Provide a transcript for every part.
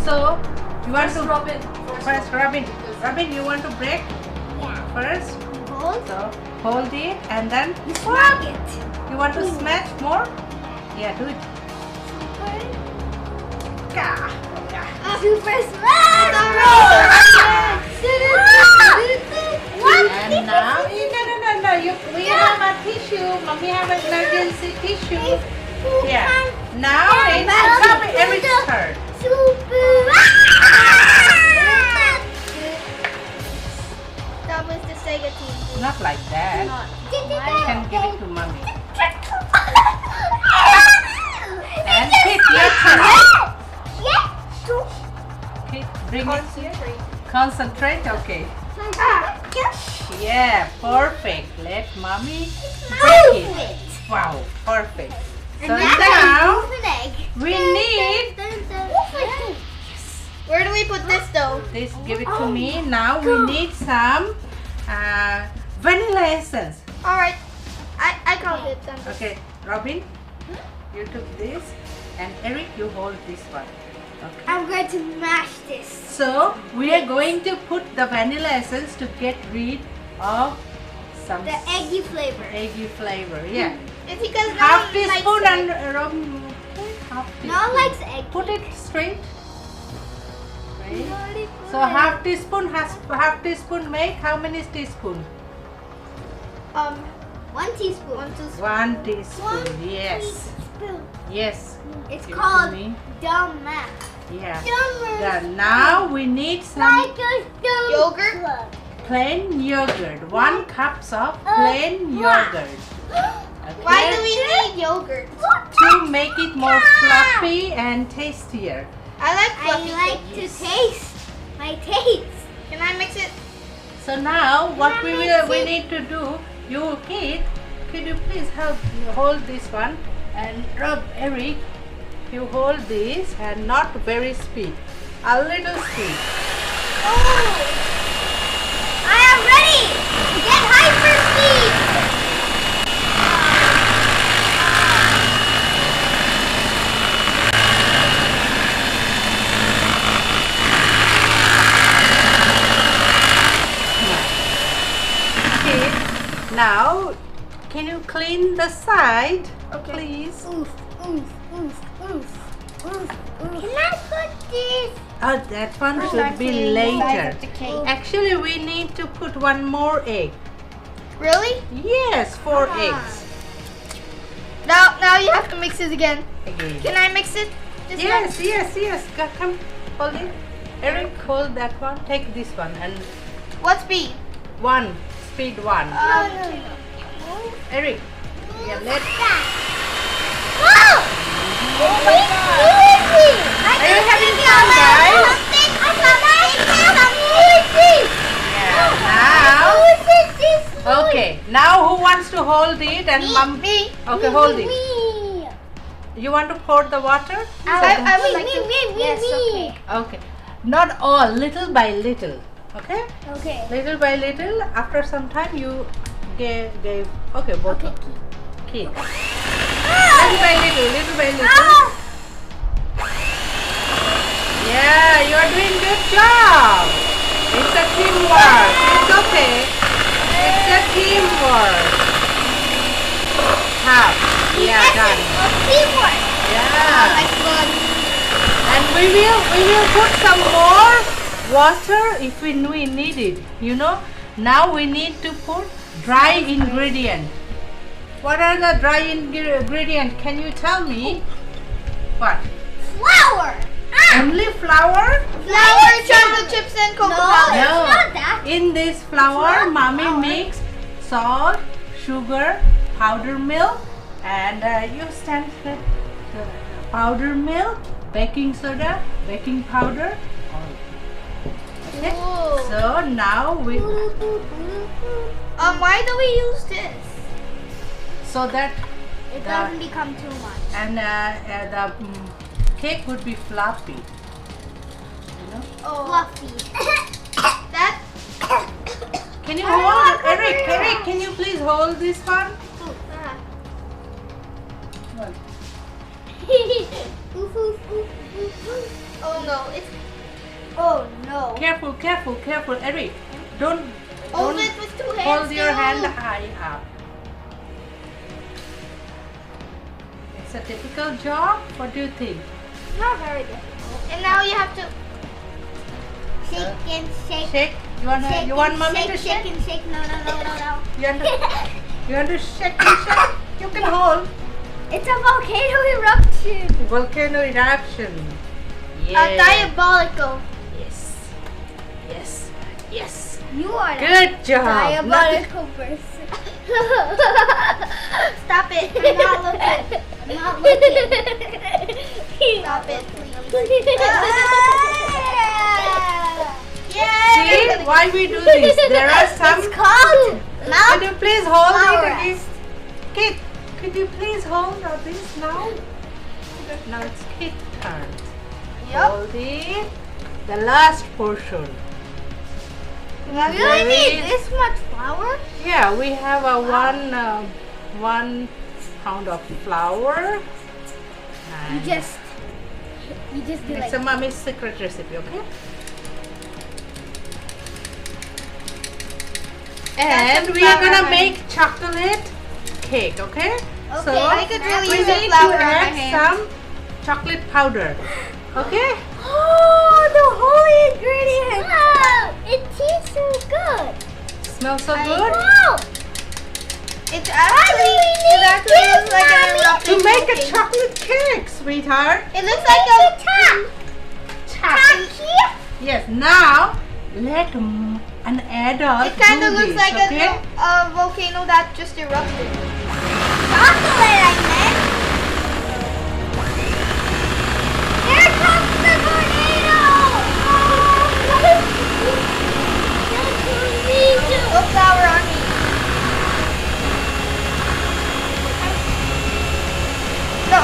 So you want to Robin. first Robin, you want to break Yeah. first? Hold. So hold it and then Smack it. you want to smash more? Yeah, do it. Ka. Super smash! And now, no. We have a tissue. Mommy have an emergency tissue. Yeah. Now it's Eric's turn. That was the Sega team. Not like that. You can give it to mommy. And Pete, your turn. Pete, bring it here. Concentrate. Okay. Yeah, perfect. Let mommy break it. Wow, perfect. So now we need. Where do we put this though? This, give it to me. Now we need some vanilla essence. Alright. I got it. Okay, Robin, you took this, and Eric, you hold this one. Okay. I'm going to mash this. So we are going to put the vanilla essence to get rid of some The eggy flavor. eggy flavor. Yeah. It's because Half no one teaspoon likes and egg. Robin, half teaspoon. No one likes egg. Put it straight. Right. So half teaspoon make how many teaspoon? 1 teaspoon. 1 teaspoon. 1 teaspoon. Yes. Teaspoon. Yes. It's Give it to called me. dumb math. Yeah. Dumb Done. Now we need some yogurt. plain yogurt. 1 cup of plain yogurt. Okay. Why do we need yogurt? To make it more fluffy and tastier. I like fluffy. I like to taste my taste. Can I mix it? So now what we need to do, you Kate, could you please hold this one and rub Eric, you hold this and not very speed, a little speed. Oh! I am ready to get hyper speed. Now, can you clean the side, Okay. please? Can I put this? Oh, that one should be later. Actually, we need to put 1 more egg. Really? Yes, 4 eggs. Now you have to mix it again. Again. Can I mix it? Just Yes. Come, hold it. Eric, hold that one. Take this one and What speed? 1. Speed 1. No. Eric, yeah, let. Oh! Oh my God! Are you having fun, guys? Yeah. Now. Okay. Now who wants to hold it and mom? Me. Okay, hold it. You want to pour the water? I would like to. Yes, okay. Okay. Not all. Little by little. Okay. Okay. Little by little. After some time, you gave. Okay, both of you. Okay. Little by little. Yeah, you are doing good job. It's a teamwork. It's okay. It's a teamwork. Half. Yeah, done. Teamwork. Yeah. That's good. And we will put some more water if we need it. You know. Now we need to put dry ingredient. What are the dry ingredient? Can you tell me? What? Flour. Only flour? Flour, chocolate chips, and cocoa powder. No. It's not that. In this flour, mommy mix salt, sugar, powder milk, and you stand the powder milk, baking soda, baking powder. Okay. Ooh. So now we Why do we use this? so that It doesn't become too much. and the cake would be fluffy. You know? Oh. Fluffy. That. Can you hold Eric? Eric, can you please hold this one? Oof, oof, oof, oof, oof. Oh no, it's. Oh no. Careful, careful, careful, Eric. Don't Hold it with 2 hands. hold your too. hand high up. It's a difficult job. What do you think? Not very difficult. And now you have to shake and shake. Shake. You want mommy shake, to shake? Shake and shake. No. You want to shake and shake? You can hold. It's a volcano eruption. Volcano eruption. Yeah. Diabolical. Yes. You are a Good job. diabolical person. Stop it. I'm not looking. Stop it, please. See why we do this? There are some. It's called Could you please hold flower it again? Kit, could you please hold this now? Now it's Kit's turn. Hold it. The last portion. You really need this much flour? Yeah, we have a 1 pound of flour. You just do It's like a mommy's secret recipe, okay? And we are gonna make chocolate cake, okay? So I could really we use the need flour to on my add hand. some chocolate powder, okay? Oh, the holy ingredient! Wow, it tastes so good. Smells so good. Wow. It actually looks like an erupting To make a volcano. chocolate cake, sweetheart. It looks like a Chocolate. Yes. Now let an adult It kind do of looks this, like okay? a volcano that just erupted. Chocolate, I meant. Here comes the tornado! Go flour on me. No.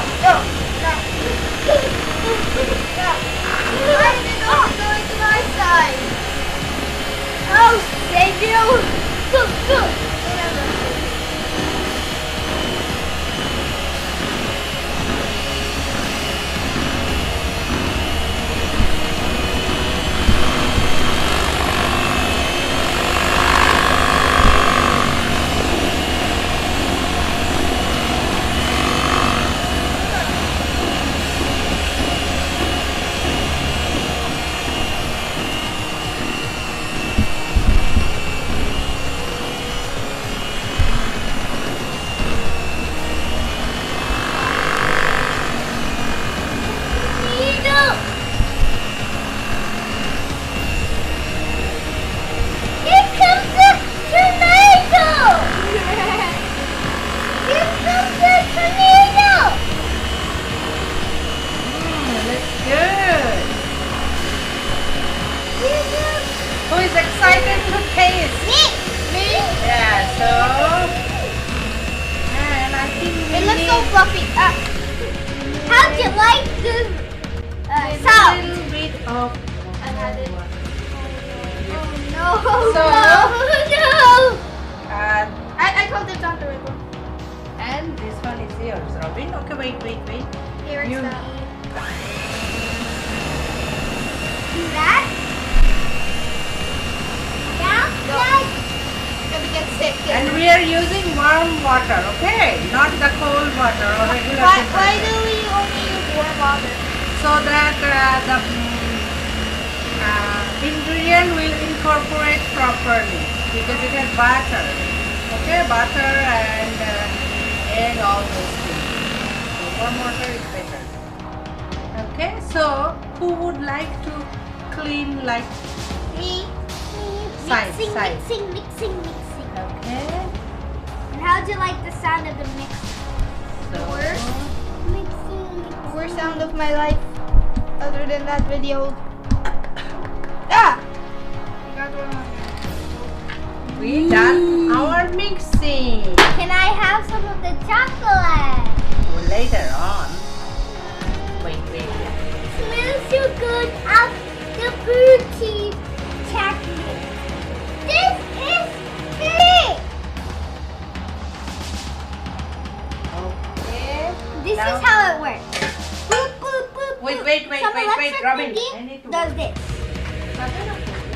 Why is it not going to my side? Oh, thank you. Whatever. Who is excited to taste? Me. Yeah, so and I think we It looks need so fluffy. How'd you like the a sound? little bit of I had it. water. No. So- No. And I called it Dr. Rimpa. and this one is yours, Robin. Okay, wait. Here You- it's Do that. Gonna get sick. And we are using warm water, okay? Not the cold water or regular Why temperature. do we only use warm water? So that the ingredient will incorporate properly because it has butter. Okay, butter and egg, all those things. So warm water is better. Okay, so who would like to clean like Me. Side, side. Mixing. okay? And how'd you like the sound of the mix? So Worst? Worst sound of my life, other than that video. Ah! I got one on there. we done our mixing. Can I have some of the chocolate? Later on. Wait. Smells so good of the fruity chocolate. This is it. Okay. This Now- is how it works. Boop, boop, boop, boop. Wait, Some electric Robin. does this. Sabi na po.